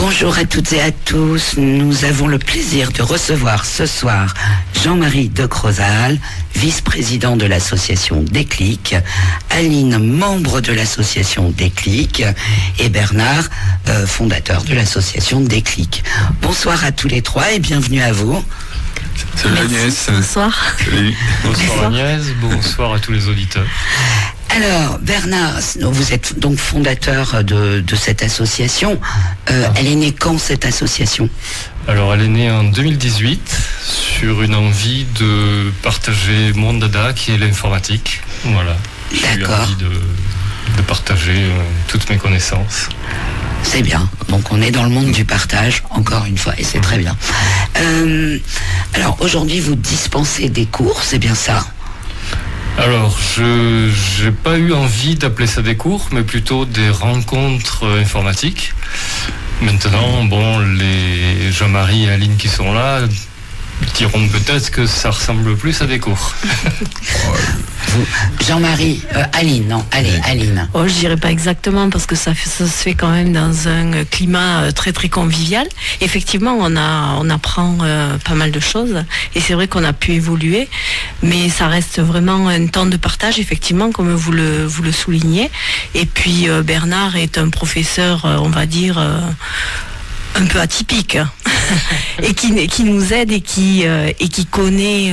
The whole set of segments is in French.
Bonjour à toutes et à tous. Nous avons le plaisir de recevoir ce soir Jean-Marie de Crozal, vice-président de l'association Déclic, Aline, membre de l'association Déclic, et Bernard, fondateur de l'association Déclic. Bonsoir à tous les trois et bienvenue à vous. Salut Agnès. Bonsoir. Salut. Bonsoir Agnès, bonsoir à tous les auditeurs. Alors Bernard, vous êtes donc fondateur de cette association. Elle est née quand, cette association ? Alors elle est née en 2018 sur une envie de partager mon dada qui est l'informatique. Voilà. J'ai eu envie de partager toutes mes connaissances. C'est bien. Donc on est dans le monde du partage, encore une fois, et c'est très bien. Alors aujourd'hui, vous dispensez des cours, c'est bien ça ? Alors, je n'ai pas eu envie d'appeler ça des cours, mais plutôt des rencontres informatiques. Maintenant, bon, les Jean-Marie et Aline qui sont là diront peut-être que ça ressemble plus à des cours. Jean-Marie, Aline, non, allez, Aline. Oh, je dirais pas exactement parce que ça se fait quand même dans un climat très très convivial. Effectivement, on apprend pas mal de choses et c'est vrai qu'on a pu évoluer, mais ça reste vraiment un temps de partage, effectivement, comme vous le soulignez. Et puis Bernard est un professeur, on va dire, un peu atypique et qui nous aide et qui connaît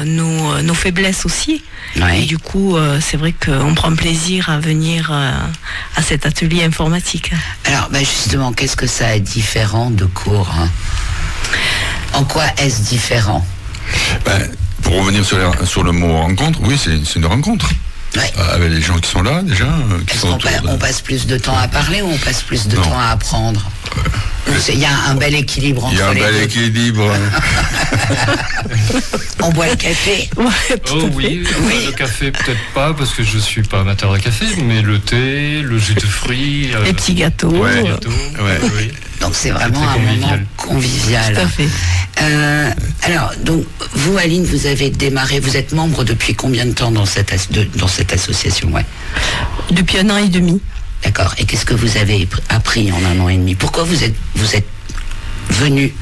nos faiblesses aussi. Ouais. Et du coup, c'est vrai qu'on prend plaisir à venir à cet atelier informatique. Alors, justement, qu'est-ce que ça est différent de cours, hein ? En quoi est-ce différent ? Pour revenir sur le mot rencontre, oui, c'est une rencontre. Ouais. Avec les gens qui sont là, déjà. On passe plus de temps à parler ou on passe plus de temps à apprendre ? Il y a un bel équilibre entre les deux. Il y a un bel équilibre. On boit le café ? Ouais, Oh oui, le café peut-être pas parce que je suis pas amateur de café, mais le thé, le jus de fruits, les petits gâteaux. Ouais. Oui. Donc c'est vraiment un moment convivial. Tout à fait. Alors, donc, vous, Aline, vous avez démarré, vous êtes membre depuis combien de temps dans cette association, ouais ? Depuis 1 an et demi. D'accord. Et qu'est-ce que vous avez appris en 1 an et demi ? Pourquoi vous êtes venu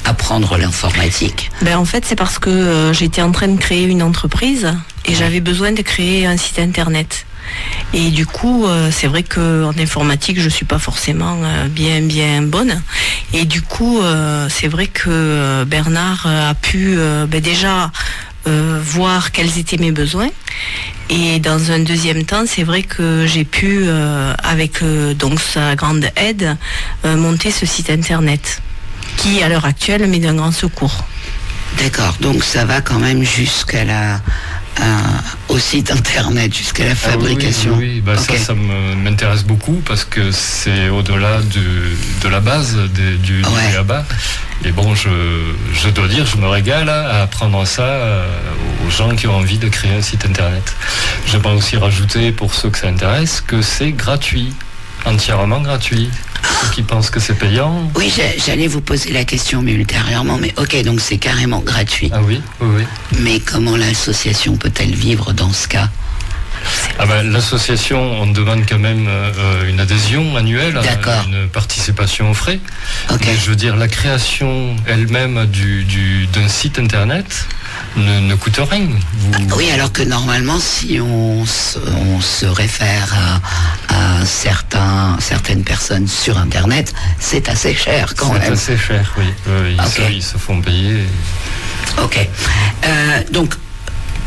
apprendre l'informatique ? En fait, c'est parce que j'étais en train de créer une entreprise et j'avais besoin de créer un site internet. Et du coup, c'est vrai qu'en informatique, je suis pas forcément bien bonne. Et du coup, c'est vrai que Bernard a pu déjà voir quels étaient mes besoins. Et dans un deuxième temps, c'est vrai que j'ai pu, avec donc sa grande aide, monter ce site internet, qui à l'heure actuelle m'est d'un grand secours. D'accord. Donc ça va quand même jusqu'à au site internet, jusqu'à la fabrication. Oui. Okay. Ça m'intéresse beaucoup parce que c'est au-delà de la base du BABA. Et bon, je dois dire, je me régale à apprendre ça aux gens qui ont envie de créer un site internet. J'aimerais aussi rajouter, pour ceux que ça intéresse, que c'est gratuit, entièrement gratuit. Ceux qui pensent que c'est payant. Oui, j'allais vous poser la question, mais ultérieurement, mais ok, donc c'est carrément gratuit. Ah oui. Mais comment l'association peut-elle vivre dans ce cas ? L'association, on demande quand même une adhésion annuelle, une participation aux frais. Okay. Mais je veux dire, la création elle-même d'un site internet ne coûte rien. Oui, alors que normalement, si on se réfère à certaines personnes sur internet, c'est assez cher quand même. C'est assez cher, oui. Ils se font payer. Ok. Donc,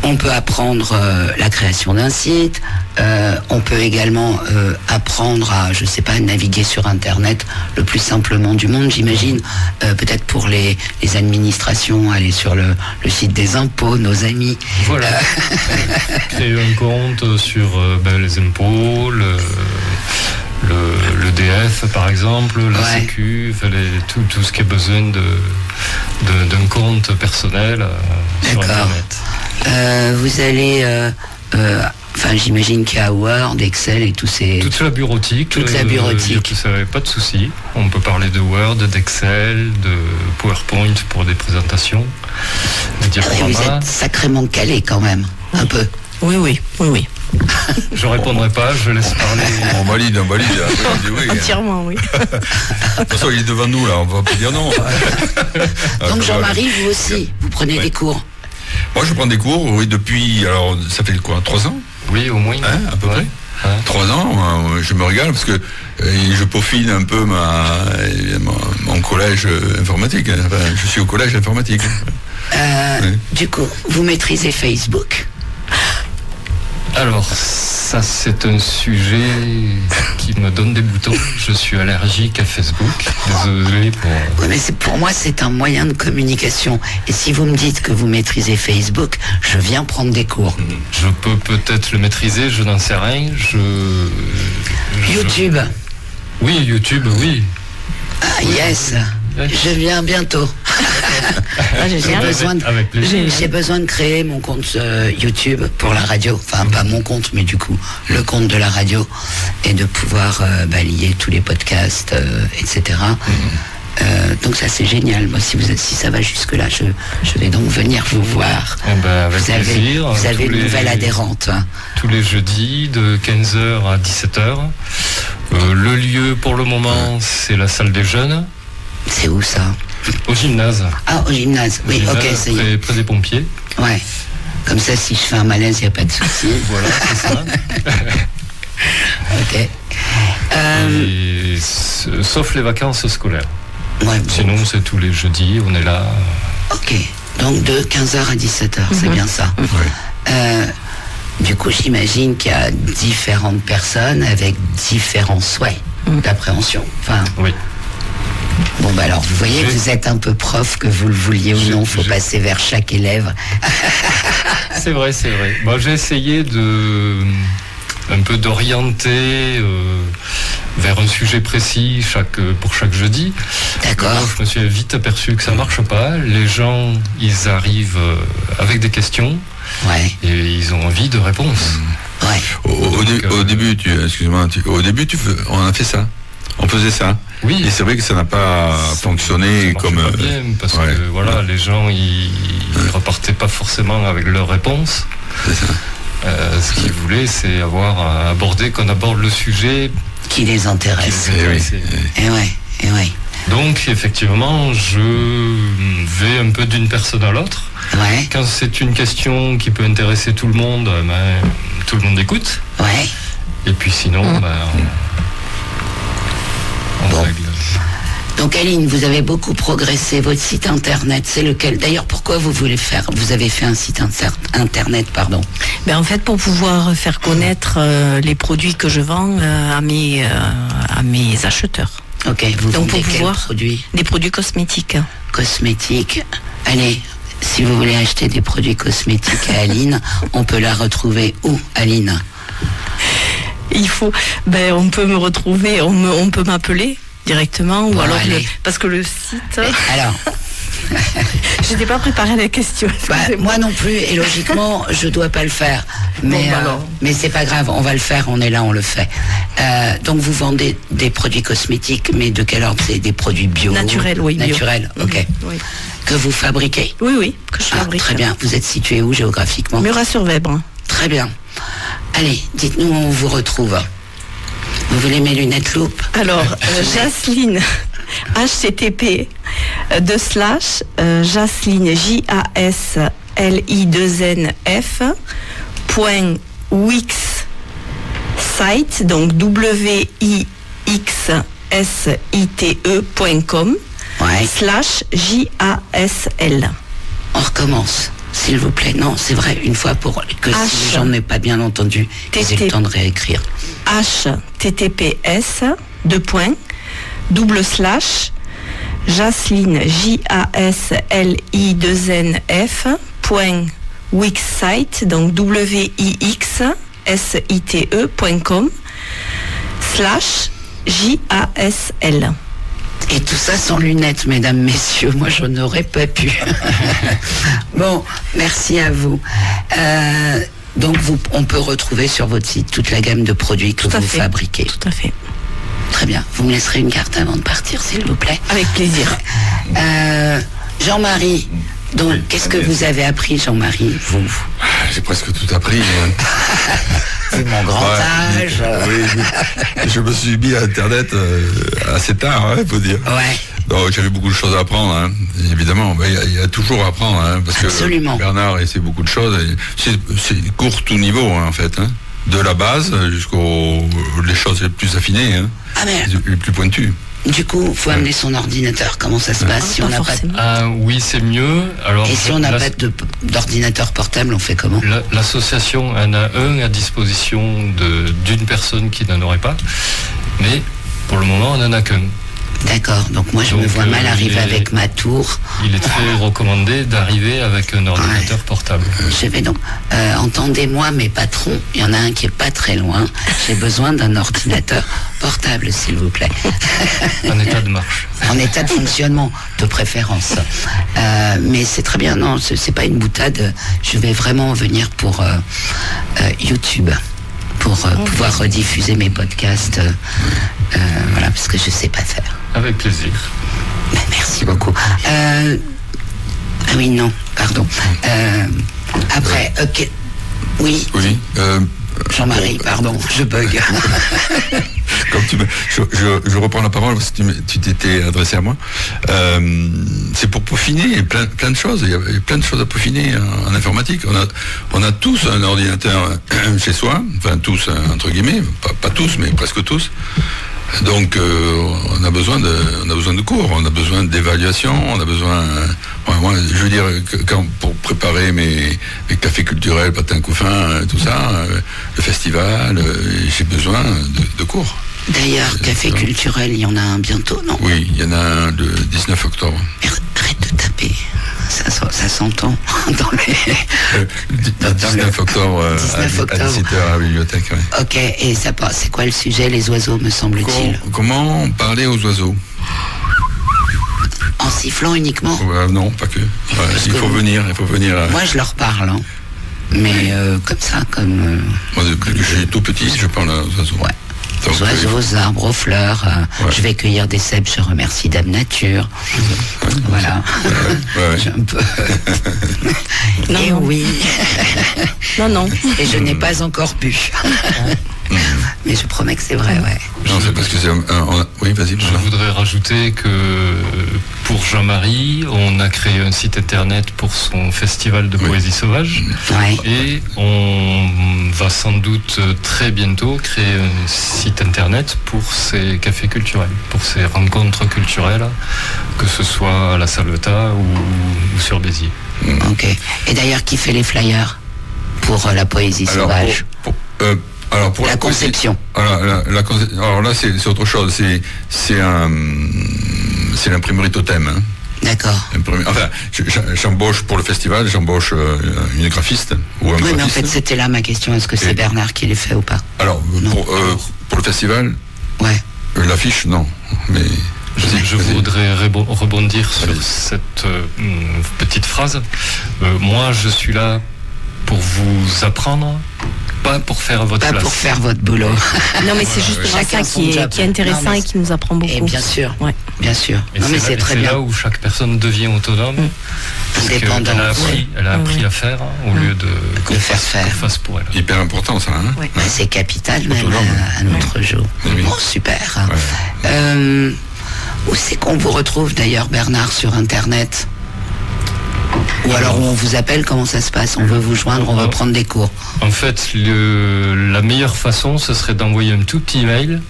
on peut apprendre la création d'un site, on peut également apprendre à, je sais pas, naviguer sur Internet le plus simplement du monde, j'imagine. Peut-être pour les administrations, aller sur le site des impôts, nos amis. Voilà. Créer un compte sur les impôts, le DF par exemple, la Sécu, tout ce qui a besoin d'un compte personnel sur Internet. Vous allez, j'imagine qu'il y a Word, Excel et tous ces... Toute la bureautique. Pas de souci. On peut parler de Word, d'Excel, de PowerPoint pour des présentations. Vous êtes sacrément calé quand même, un peu. Oui. Je répondrai pas, je laisse parler. On valide. Après, on dit oui. Entièrement, oui. De toute façon, il est devant nous, là, on va pas dire non. Donc Jean-Marie, vous aussi, vous prenez des cours? Moi, je prends des cours, oui, depuis, alors, ça fait quoi, 3 ans? Oui, au moins. Hein, à peu près. 3 ans, je me régale parce que je peaufine un peu mon collège informatique. Enfin, je suis au collège informatique. Du coup, vous maîtrisez Facebook? Alors, ça c'est un sujet qui me donne des boutons. Je suis allergique à Facebook. Désolé pour... Oui, mais pour moi, c'est un moyen de communication. Et si vous me dites que vous maîtrisez Facebook, je viens prendre des cours. Je peux peut-être le maîtriser, je n'en sais rien. YouTube? Oui, YouTube, oui. Ah, yes. Je viens bientôt. J'ai besoin de créer mon compte YouTube pour la radio. Enfin, pas mon compte, mais du coup, le compte de la radio. Et de pouvoir balayer tous les podcasts, etc. Donc ça, c'est génial. Moi, si ça va jusque-là, je vais donc venir vous voir. Avec plaisir. Vous avez une nouvelle adhérente. Tous les jeudis, de 15h à 17h. Le lieu, pour le moment, c'est la salle des jeunes. C'est où ça? Au gymnase. Ah, au gymnase, oui, ok, ça y est. Près des pompiers. Ouais. Comme ça, si je fais un malaise, il n'y a pas de souci. Voilà, c'est ça. Ok. Sauf les vacances scolaires. Ouais, bon. Sinon, c'est tous les jeudis, on est là. Ok. Donc de 15h à 17h, c'est bien ça. Du coup, j'imagine qu'il y a différentes personnes avec différents souhaits d'appréhension. Enfin, oui. Bon, bah alors, vous voyez, vous êtes un peu prof, que vous le vouliez ou non, il faut passer vers chaque élève. C'est vrai. Bon, j'ai essayé un peu d'orienter vers un sujet précis pour chaque jeudi. D'accord. Moi, je me suis vite aperçu que ça marche pas. Les gens, ils arrivent avec des questions. Ouais. Et ils ont envie de réponses. Ouais. Au début, on a fait ça. On faisait ça. Oui. Et c'est vrai que ça n'a pas fonctionné comme. Pas bien, parce que voilà, les gens ils repartaient pas forcément avec leurs réponses. C'est ça. Ce qu'ils voulaient, c'est qu'on aborde le sujet qui les intéresse. Et ouais. Donc effectivement, je vais un peu d'une personne à l'autre. Ouais. Quand c'est une question qui peut intéresser tout le monde, tout le monde écoute. Ouais. Et puis sinon, on règle. Donc Aline, vous avez beaucoup progressé. Votre site internet, c'est lequel? D'ailleurs, pourquoi vous avez fait un site internet, pardon? En fait, pour pouvoir faire connaître les produits que je vends à mes acheteurs. Ok, vous vendez quels produits? Des produits cosmétiques. Cosmétiques. Allez, si vous voulez acheter des produits cosmétiques à Aline, on peut la retrouver où, Aline? On peut me retrouver, on peut m'appeler directement, ou alors parce que le site. Alors. J'étais pas préparée à la question. Moi non plus, et logiquement, je dois pas le faire. Mais c'est pas grave, on va le faire, on est là, on le fait. Donc vous vendez des produits cosmétiques, mais de quel ordre? C'est des produits bio? Naturels, oui. Naturels, ok. Oui. Que vous fabriquez? Oui, que je fabrique. Très bien. Vous êtes situé où géographiquement? Murat-sur-Vèbre. Très bien. Allez, dites-nous où on vous retrouve. Vous voulez mes lunettes loupe? Alors, Jasline, http Jasline, JASLI2NF .wixsite, donc wixsite.com /JASL. On recommence, s'il vous plaît. Non, c'est vrai, une fois pour que si les gens n'aient pas bien entendu, ils aient le temps de réécrire. https Jasline, JASLI2NF .wixsite, donc wixsite.com /JASL. Et tout ça sans lunettes, mesdames, messieurs. Moi, je n'aurais pas pu. Bon, merci à vous. Donc, on peut retrouver sur votre site toute la gamme de produits que vous fabriquez. Tout à fait. Très bien. Vous me laisserez une carte avant de partir, s'il vous plaît? Avec plaisir. Jean-Marie, Donc, qu'est-ce que vous avez appris, Jean-Marie, vous? J'ai presque tout appris. Vu mon grand âge. Oui, je me suis mis à Internet assez tard, faut dire. Ouais. Donc, j'avais beaucoup de choses à apprendre, hein. Évidemment. Il y a toujours à apprendre, hein, parce Absolument. Que Bernard essaie beaucoup de choses. C'est court tout niveau, hein, en fait. Hein. De la base jusqu'aux les choses les plus affinées, hein, les plus pointues. Du coup, il faut amener son ordinateur. Comment ça se passe si on n'a pas oui, c'est mieux. Alors, et si on n'a pas d'ordinateur portable, on fait comment? L'association en a un à disposition d'une personne qui n'en aurait pas. Mais pour le moment, on n'en a qu'un. D'accord, donc moi je me vois mal arriver avec ma tour. Il est très recommandé d'arriver avec un ordinateur portable. Je vais donc, entendez-moi mes patrons, il y en a un qui est pas très loin, j'ai besoin d'un ordinateur portable s'il vous plaît. En état de marche. En état de fonctionnement, de préférence. Mais c'est très bien, non, c'est pas une boutade, je vais vraiment venir pour YouTube. Pour pouvoir rediffuser mes podcasts, voilà, parce que je sais pas faire. Avec plaisir. Ben, merci beaucoup. Ah oui, non, pardon. Après, oui. Oui. Jean-Marie, pardon, je bug. Comme je reprends la parole parce que tu t'étais adressé à moi. C'est pour peaufiner plein de choses. Il y a plein de choses à peaufiner en informatique. On a tous un ordinateur chez soi, enfin tous entre guillemets, pas tous mais presque tous. Donc on a besoin de cours, on a besoin d'évaluation, on a besoin. Moi, je veux dire que pour préparer mes cafés culturels, patins couffins, tout ça, le festival, j'ai besoin de cours. D'ailleurs, café culturel, il y en a un bientôt, non? Oui, il y en a un le 19 octobre. Arrête de taper. Ça s'entend dans les... Le 19 octobre, à 17h à la bibliothèque. Ouais. Ok, et c'est quoi le sujet, les oiseaux, me semble-t-il? Comment parler aux oiseaux? En sifflant uniquement? Non, pas que. Il faut venir. Moi, je leur parle, hein. Mais comme ça, comme... Moi, depuis que je suis tout petit, je parle aux oiseaux. Ouais. Aux oiseaux, aux arbres, aux fleurs. Ouais. Je vais cueillir des cèpes, je remercie Dame Nature. Voilà. Ouais. J'ai un peu... Non, et non. oui. Non. Et je n'ai pas encore bu. Mais je promets que c'est vrai, ouais. Non, c'est parce que c'est oui, vas-y. Je voudrais rajouter que pour Jean-Marie, on a créé un site internet pour son festival de poésie sauvage. Ouais. Et on va sans doute très bientôt créer un site internet pour ses cafés culturels, pour ses rencontres culturelles, que ce soit à la Salvetat ou sur Béziers. Ok. Et d'ailleurs, qui fait les flyers pour la poésie sauvage? Alors pour la conception. Alors là, c'est autre chose. C'est l'imprimerie Totem. Hein. D'accord. Enfin, j'embauche pour le festival, j'embauche une graphiste ou un graphiste. Mais en fait, c'était là ma question. Est-ce que c'est Bernard qui les fait ou pas? Alors, pour le festival, ouais. L'affiche, non. Mais je voudrais rebondir sur cette petite phrase. Moi, je suis là pour vous apprendre, pas pour faire votre place. Pas pour faire votre boulot. Non, mais c'est juste ça qui est intéressant et qui nous apprend beaucoup. Et bien sûr, ouais. Bien sûr. Et non, mais c'est très bien. C'est là où chaque personne devient autonome. Indépendante. Elle a appris à faire au lieu de faire. Fasse pour elle. Hyper important ça. Hein. Ouais. C'est capital même à notre jour. Oui. Oh, super. Ouais. Où c'est qu'on vous retrouve d'ailleurs, Bernard, sur Internet? Ou alors on vous appelle, comment ça se passe? On veut vous joindre, on veut prendre des cours. En fait, la meilleure façon, ce serait d'envoyer un tout petit mail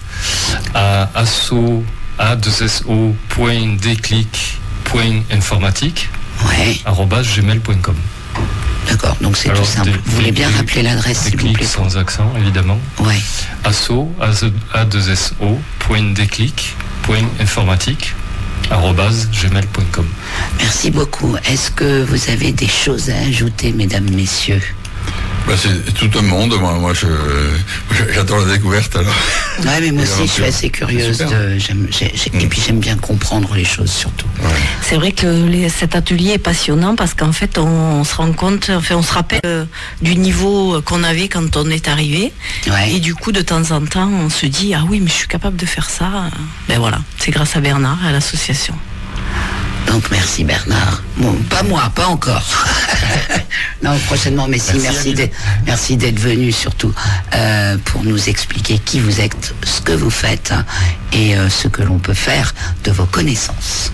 à asso.déclic.informatique @gmail.com. D'accord, donc c'est tout simple. Vous voulez bien rappeler l'adresse, s'il vous plaît? Sans accent, évidemment. Ouais. asso.déclic.informatique @gmail.com. Merci beaucoup. Est-ce que vous avez des choses à ajouter, mesdames, messieurs? C'est tout un monde. Moi j'adore la découverte alors. Ouais, mais moi aussi je suis assez curieuse et puis j'aime bien comprendre les choses surtout. Ouais. C'est vrai que cet atelier est passionnant parce qu'en fait on se rend compte, on se rappelle du niveau qu'on avait quand on est arrivé. Ouais. Et du coup de temps en temps on se dit ah oui mais je suis capable de faire ça. Ben voilà, c'est grâce à Bernard et à l'association. Donc merci Bernard. Bon, pas moi, pas encore. Non, prochainement, mais si, merci d'être venu surtout pour nous expliquer qui vous êtes, ce que vous faites et ce que l'on peut faire de vos connaissances.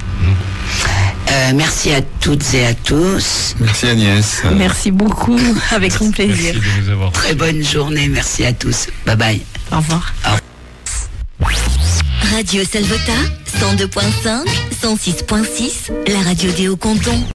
Merci à toutes et à tous. Merci Agnès. Merci beaucoup, avec grand plaisir. Merci de nous avoir. Très bonne journée, merci à tous. Bye bye. Au revoir. Radio Salvetat, 102.5, 106.6, la radio des Hauts-Cantons.